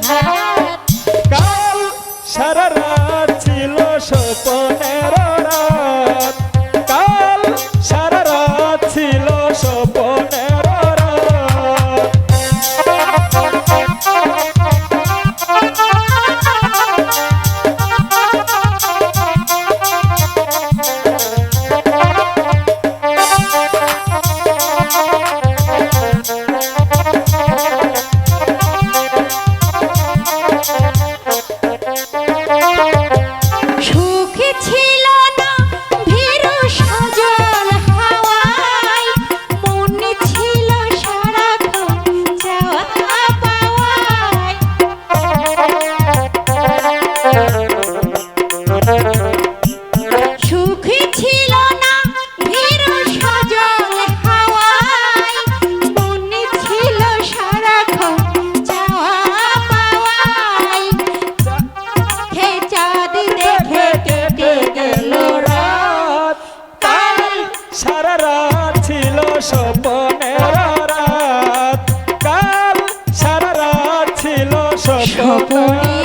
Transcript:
ঘাট। কাল সারা রাত ছিল স্বপ্নের রাত, কাল সারা রাত ছিল স্বপ্নের রাত। সুখে ছিল না ভীরু সজল হাওয়ায়, মনে ছিল সারাক্ষণ চাওয়া পাওয়ায়। সুখে ছিল না ভীরু সজল হাওয়ায়, মনে ছিল সারাক্ষণ চাওয়া পাওয়ায়। হে চাঁদ দেখে কেটে গেল রাত, কাল সারা রাত ছিল স্বপ্নের রাত, কাল সারা রাত ছিল স্বপ্নের স্বপ্নে